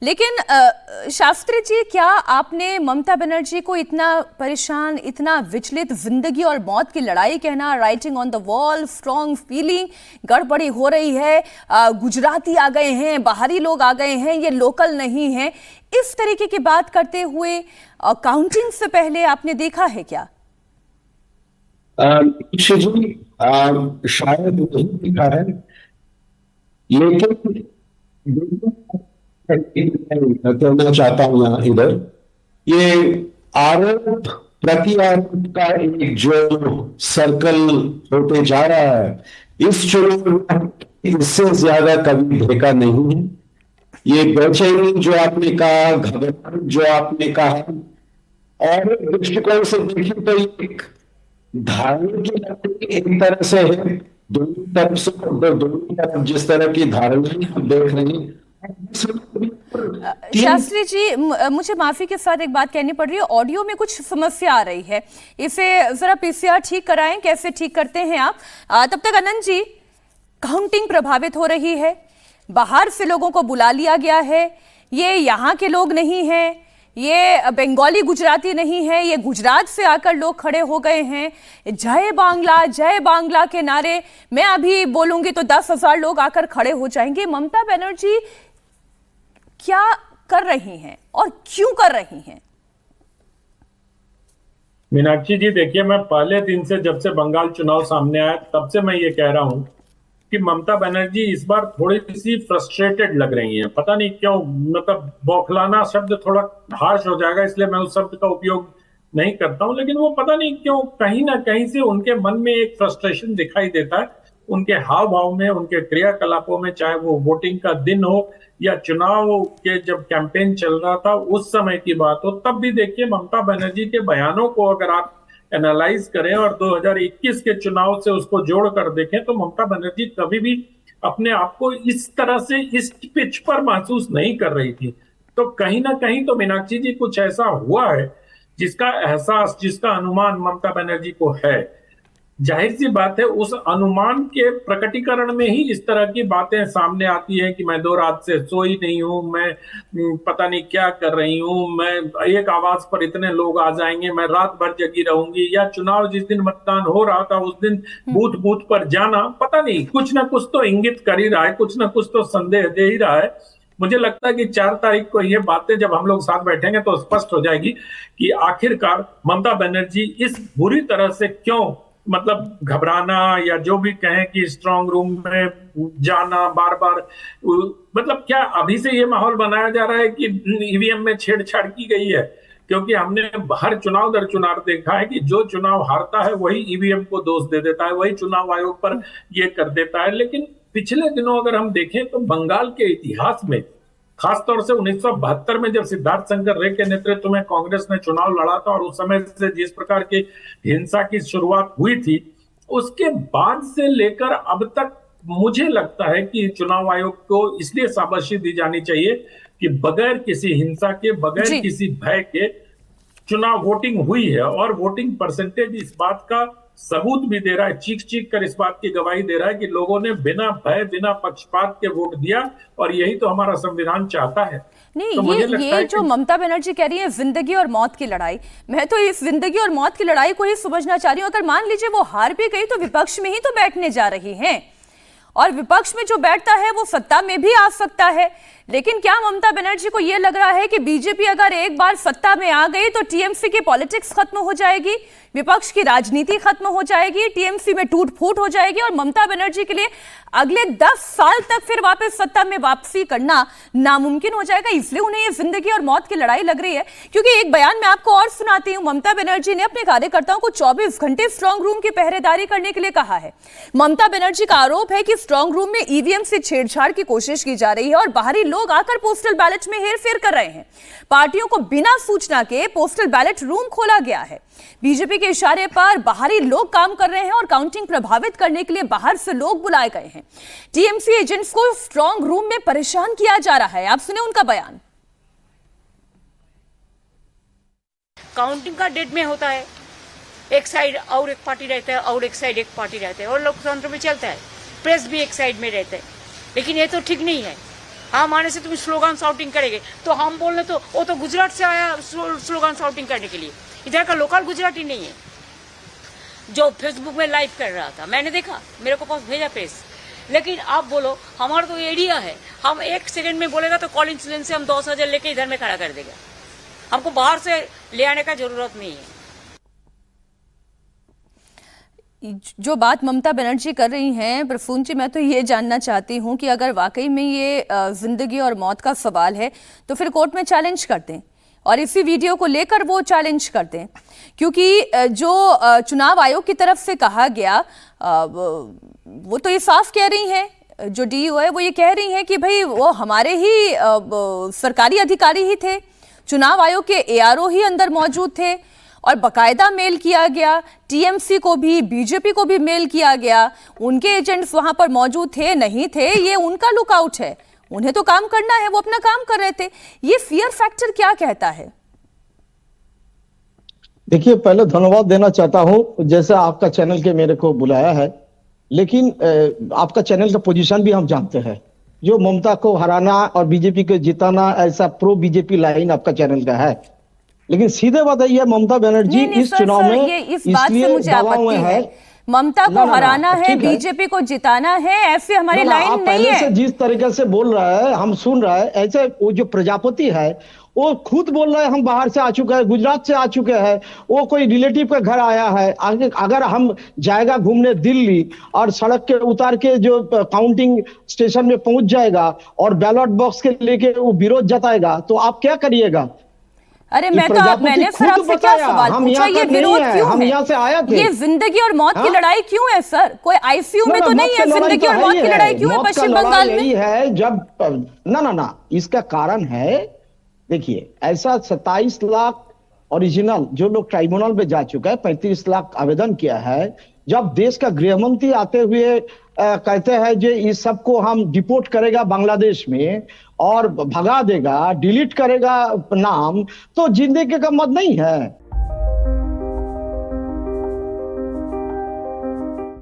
लेकिन शास्त्री जी, क्या आपने ममता बनर्जी को इतना परेशान, इतना विचलित, जिंदगी और मौत की लड़ाई कहना, writing on the wall, strong feeling, गड़बड़ी हो रही है, गुजराती आ गए हैं, बाहरी लोग आ गए हैं, ये लोकल नहीं है, इस तरीके की बात करते हुए काउंटिंग से पहले आपने देखा है क्या? शायद नहीं दिखा है, लेकिन कहना चाहता हूं यहाँ इधर, ये आरोप प्रति आरोप का एक जो सर्कल होते जा रहा है, इस चुनाव में इससे ज्यादा कभी देखा नहीं है। ये बेचैनी जो आपने कहा, घबराहट जो आपने कहा, और एक दृष्टिकोण से देखें तो ये एक धारणा की लड़ाई एक तरह से है। दोनों तरफ से, दोनों तरफ जिस तरह की धारणाएं हम देख रहे हैं, तीन। शास्त्री जी, मुझे माफी के साथ एक बात कहनी पड़ रही है, ऑडियो में कुछ समस्या आ रही है, इसे जरा पीसीआर ठीक कराएं, कैसे ठीक करते हैं आप? तब तक अनंत जी, काउंटिंग प्रभावित हो रही है, बाहर से लोगों को बुला लिया गया है, ये यहाँ के लोग नहीं हैं, ये बंगाली गुजराती नहीं है, ये गुजरात से आकर लोग खड़े हो गए हैं, जय बांग्ला के नारे, मैं अभी बोलूंगी तो 10,000 लोग आकर खड़े हो जाएंगे। ममता बनर्जी क्या कर रही हैं और क्यों कर रही हैं? मीनाक्षी जी, देखिए, मैं पहले दिन से, जब से बंगाल चुनाव सामने आया, तब से मैं ये कह रहा हूं कि ममता बनर्जी इस बार थोड़ी सी फ्रस्ट्रेटेड लग रही हैं। पता नहीं क्यों, मतलब बौखलाना शब्द थोड़ा हार्श हो जाएगा, इसलिए मैं उस शब्द का उपयोग नहीं करता हूं, लेकिन वो पता नहीं क्यों कहीं ना कहीं से उनके मन में एक फ्रस्ट्रेशन दिखाई देता है, उनके हाव भाव में, उनके क्रियाकलापों में, चाहे वो वोटिंग का दिन हो या चुनाव के जब कैंपेन चल रहा था उस समय की बात हो। तब भी देखिए, ममता बनर्जी के बयानों को अगर आप एनालाइज करें और 2021 के चुनाव से उसको जोड़कर देखें, तो ममता बनर्जी कभी भी अपने आप को इस तरह से इस पिच पर महसूस नहीं कर रही थी। तो कहीं ना कहीं तो मीनाक्षी जी कुछ ऐसा हुआ है जिसका एहसास, जिसका अनुमान ममता बनर्जी को है। जाहिर सी बात है, उस अनुमान के प्रकटीकरण में ही इस तरह की बातें सामने आती हैं कि मैं 2 रात से सोई नहीं हूं, मैं पता नहीं क्या कर रही हूं, मैं एक आवाज पर इतने लोग आ जाएंगे, मैं रात भर जगी रहूंगी, या चुनाव जिस दिन मतदान हो रहा था उस दिन बूथ बूथ पर जाना, पता नहीं कुछ ना कुछ तो इंगित कर ही रहा है, कुछ ना कुछ तो संदेह दे ही रहा है। मुझे लगता है कि 4 तारीख को ये बातें जब हम लोग साथ बैठेंगे तो स्पष्ट हो जाएगी कि आखिरकार ममता बनर्जी इस बुरी तरह से क्यों, मतलब घबराना या जो भी कहें कि स्ट्रांग रूम में जाना बार बार, मतलब क्या अभी से ये माहौल बनाया जा रहा है कि ईवीएम में छेड़छाड़ की गई है? क्योंकि हमने हर चुनाव दर चुनाव देखा है कि जो चुनाव हारता है वही ईवीएम को दोष दे देता है, वही चुनाव आयोग पर ये कर देता है। लेकिन पिछले दिनों अगर हम देखें तो बंगाल के इतिहास में, खासतौर से 1972 में जब सिद्धार्थ शंकर रे के नेतृत्व में कांग्रेस ने चुनाव लड़ा था और उस समय से जिस प्रकार की हिंसा की शुरुआत हुई थी, उसके बाद से लेकर अब तक मुझे लगता है कि चुनाव आयोग को इसलिए शाबाशी दी जानी चाहिए कि बगैर किसी हिंसा के, बगैर किसी भय के चुनाव वोटिंग हुई है, और वोटिंग परसेंटेज इस बात का सबूत भी दे रहा है, चीख चीख कर इस बात की गवाही दे रहा है कि लोगों ने बिना भय, बिना पक्षपात के वोट दिया, और यही तो हमारा संविधान चाहता है। नहीं, तो ये जो ममता बनर्जी कह रही है जिंदगी और मौत की लड़ाई, मैं तो इस जिंदगी और मौत की लड़ाई को ही समझना चाह रही हूँ। अगर मान लीजिए वो हार भी गई तो विपक्ष में ही तो बैठने जा रही हैं, और विपक्ष में जो बैठता है वो सत्ता में भी आ सकता है। लेकिन क्या ममता बनर्जी को यह लग रहा है कि बीजेपी अगर एक बार सत्ता में आ गई तो टीएमसी की पॉलिटिक्स खत्म हो जाएगी, विपक्ष की राजनीति खत्म हो जाएगी, टीएमसी में टूट फूट हो जाएगी, और ममता बनर्जी के लिए अगले 10 साल तक फिर वापस सत्ता में वापसी करना नामुमकिन हो जाएगा? इसलिए उन्हें ये जिंदगी और मौत की लड़ाई लग रही है। क्योंकि एक बयान मैं आपको और सुनाती हूं, ममता बनर्जी ने अपने कार्यकर्ताओं को 24 घंटे स्ट्रांग रूम की पहरेदारी करने के लिए कहा है। ममता बनर्जी का आरोप है कि स्ट्रांग रूम में ईवीएम से छेड़छाड़ की कोशिश की जा रही है और बाहरी लोग आकर पोस्टल बैलेट में हेरफेर कर रहे हैं। पार्टियों को बिना सूचना के पोस्टल बैलेट रूम खोला गया है। बीजेपी के इशारे पर बाहरी लोग काम कर रहे हैं और काउंटिंग प्रभावित करने के लिए बाहर से लोग बुलाए गए हैं। टीएमसी एजेंट्स को स्ट्रांग रूम में परेशान किया जा रहा है। आप सुने उनका बयान। काउंटिंग का डेट में होता है, एक साइड और एक पार्टी रहता है और एक साइड एक पार्टी रहता है, और लोकतंत्र में चलता है, प्रेस भी एक साइड में रहता है, लेकिन ये तो ठीक नहीं है। हम आने से तुम स्लोगन शाउटिंग करेंगे, तो हम बोल रहे तो वो तो गुजरात से आया स्लोगन शाउटिंग करने के लिए, इधर का लोकल गुजराती नहीं है जो फेसबुक में लाइव कर रहा था। मैंने देखा, मेरे को पास भेजा पेश। लेकिन आप बोलो, हमारा तो एरिया है, हम 1 सेकंड में बोलेगा तो कॉल इंसिडेंस से हम 10,000 लेके इधर में खड़ा कर देगा। हमको बाहर से ले आने का जरूरत नहीं है। जो बात ममता बनर्जी कर रही हैं प्रसून जी, मैं तो ये जानना चाहती हूं कि अगर वाकई में ये जिंदगी और मौत का सवाल है तो फिर कोर्ट में चैलेंज करते हैं और इसी वीडियो को लेकर वो चैलेंज करते हैं, क्योंकि जो चुनाव आयोग की तरफ से कहा गया वो तो ये साफ कह रही हैं, जो डीईओ है वो ये कह रही हैं कि भाई वो हमारे ही सरकारी अधिकारी ही थे, चुनाव आयोग के एआरओ ही अंदर मौजूद थे और बकायदा मेल किया गया, टीएमसी को भी बीजेपी को भी मेल किया गया, उनके एजेंट्स वहां पर मौजूद थे नहीं थे ये उनका लुकआउट है, उन्हें तो काम करना है, वो अपना काम कर रहे थे। ये फियर फैक्टर क्या कहता है? देखिए, पहले धन्यवाद देना चाहता हूं जैसे आपका चैनल के मेरे को बुलाया है, लेकिन आपका चैनल का पोजीशन भी हम जानते हैं, जो ममता को हराना और बीजेपी को जिताना, ऐसा प्रो बीजेपी लाइन आपका चैनल का है। लेकिन सीधे बात है, ममता बनर्जी इस चुनाव में ये इस बात से मुझे आपत्ति है, ममता को हराना है, बीजेपी को जिताना है, ऐसे हमारी लाइन नहीं है। से जिस तरीके से बोल रहा है हम सुन रहे हैं, ऐसे वो जो प्रजापति है वो खुद बोल रहा है हम बाहर से आ चुके हैं, गुजरात से आ चुके हैं, वो कोई रिलेटिव के घर आया है। अगर हम जाएगा घूमने दिल्ली और सड़क के उतार के जो काउंटिंग स्टेशन में पहुंच जाएगा और बैलेट बॉक्स के लेके वो विरोध जताएगा तो आप क्या करिएगा? अरे मैं तो मैंने सर आपसे क्या सवाल पूछा, ये विरोध क्यों है? यहाँ से आया थे। ये जिंदगी और मौत की लड़ाई क्यों है सर? कोई आईसीयू में तो नहीं है, जिंदगी और मौत की लड़ाई क्यों है पश्चिम बंगाल में? है जब ना इसका कारण है, देखिए ऐसा 27 लाख ओरिजिनल जो लोग ट्राइब्यूनल में जा चुका है, 35 लाख आवेदन किया है। जब देश का गृहमंत्री आते हुए कहते हैं जो इस सबको हम डिपोर्ट करेगा बांग्लादेश में और भगा देगा, डिलीट करेगा नाम, तो जिंदगी का मत नहीं है।